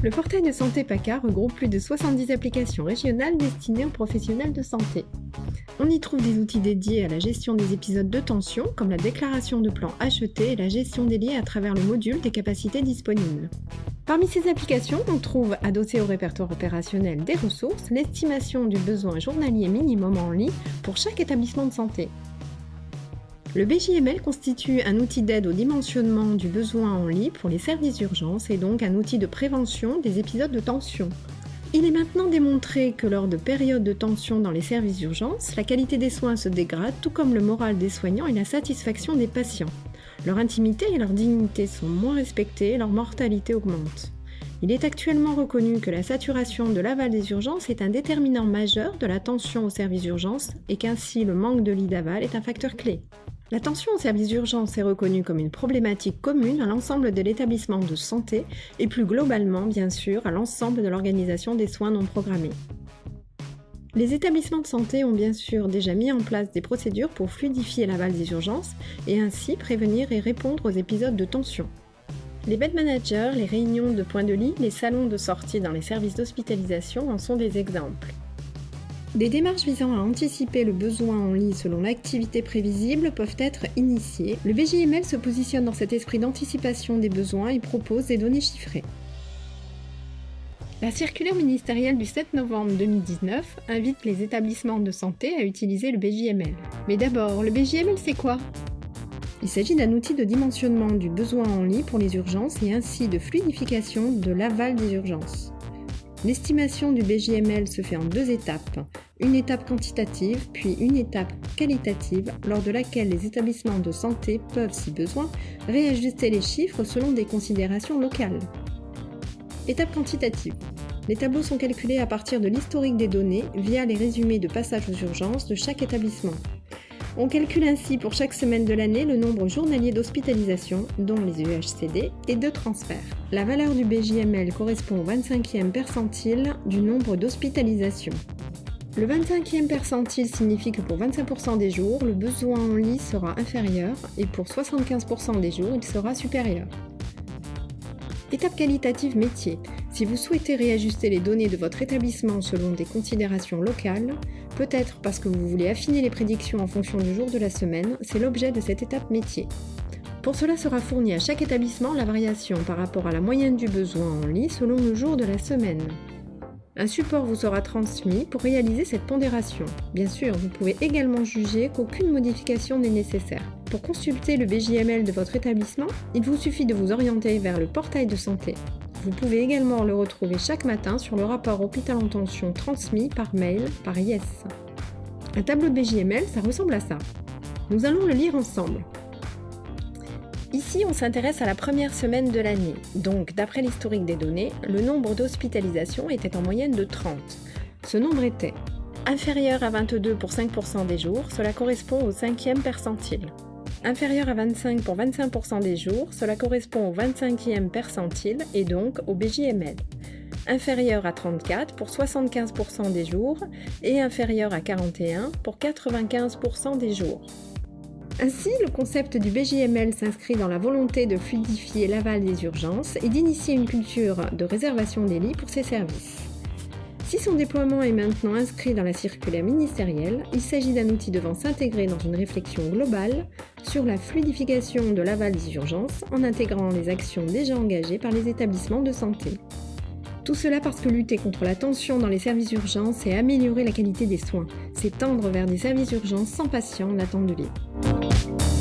Le portail de santé PACA regroupe plus de 70 applications régionales destinées aux professionnels de santé. On y trouve des outils dédiés à la gestion des épisodes de tension, comme la déclaration de plan HET et la gestion des liens à travers le module des capacités disponibles. Parmi ces applications, on trouve, adossé au répertoire opérationnel des ressources, l'estimation du besoin journalier minimum en lit pour chaque établissement de santé. Le BJML constitue un outil d'aide au dimensionnement du besoin en lit pour les services d'urgence et donc un outil de prévention des épisodes de tension. Il est maintenant démontré que lors de périodes de tension dans les services d'urgence, la qualité des soins se dégrade, tout comme le moral des soignants et la satisfaction des patients. Leur intimité et leur dignité sont moins respectées et leur mortalité augmente. Il est actuellement reconnu que la saturation de l'aval des urgences est un déterminant majeur de la tension aux services d'urgence et qu'ainsi le manque de lits d'aval est un facteur clé. La tension au service d'urgence est reconnue comme une problématique commune à l'ensemble de l'établissement de santé et plus globalement, bien sûr, à l'ensemble de l'organisation des soins non programmés. Les établissements de santé ont bien sûr déjà mis en place des procédures pour fluidifier l'aval des urgences et ainsi prévenir et répondre aux épisodes de tension. Les bed managers, les réunions de points de lit, les salons de sortie dans les services d'hospitalisation en sont des exemples. Des démarches visant à anticiper le besoin en lit selon l'activité prévisible peuvent être initiées. Le BJML se positionne dans cet esprit d'anticipation des besoins et propose des données chiffrées. La circulaire ministérielle du 7 novembre 2019 invite les établissements de santé à utiliser le BJML. Mais d'abord, le BJML c'est quoi ? Il s'agit d'un outil de dimensionnement du besoin en lit pour les urgences et ainsi de fluidification de l'aval des urgences. L'estimation du BJML se fait en 2 étapes, une étape quantitative puis une étape qualitative lors de laquelle les établissements de santé peuvent, si besoin, réajuster les chiffres selon des considérations locales. Étape quantitative. Les tableaux sont calculés à partir de l'historique des données via les résumés de passage aux urgences de chaque établissement. On calcule ainsi pour chaque semaine de l'année le nombre journalier d'hospitalisation, dont les UHCD, et de transferts. La valeur du BJML correspond au 25e percentile du nombre d'hospitalisations. Le 25e percentile signifie que pour 25% des jours, le besoin en lit sera inférieur et pour 75% des jours, il sera supérieur. Étape qualitative métier. Si vous souhaitez réajuster les données de votre établissement selon des considérations locales, peut-être parce que vous voulez affiner les prédictions en fonction du jour de la semaine, c'est l'objet de cette étape métier. Pour cela sera fournie à chaque établissement la variation par rapport à la moyenne du besoin en lit selon le jour de la semaine. Un support vous sera transmis pour réaliser cette pondération. Bien sûr, vous pouvez également juger qu'aucune modification n'est nécessaire. Pour consulter le BJML de votre établissement, il vous suffit de vous orienter vers le portail de santé. Vous pouvez également le retrouver chaque matin sur le rapport hôpital en tension transmis par mail par Yes. Un tableau de BJML, ça ressemble à ça. Nous allons le lire ensemble. Ici, on s'intéresse à la première semaine de l'année. Donc, d'après l'historique des données, le nombre d'hospitalisations était en moyenne de 30. Ce nombre était inférieur à 22 pour 5% des jours, cela correspond au 5e percentile. Inférieur à 25 pour 25% des jours, cela correspond au 25e percentile et donc au BJML. Inférieur à 34 pour 75% des jours et inférieur à 41 pour 95% des jours. Ainsi, le concept du BJML s'inscrit dans la volonté de fluidifier l'aval des urgences et d'initier une culture de réservation des lits pour ces services. Si son déploiement est maintenant inscrit dans la circulaire ministérielle, il s'agit d'un outil devant s'intégrer dans une réflexion globale sur la fluidification de l'aval des urgences en intégrant les actions déjà engagées par les établissements de santé. Tout cela parce que lutter contre la tension dans les services d'urgence et améliorer la qualité des soins, c'est tendre vers des services d'urgence sans patients en attente de lit.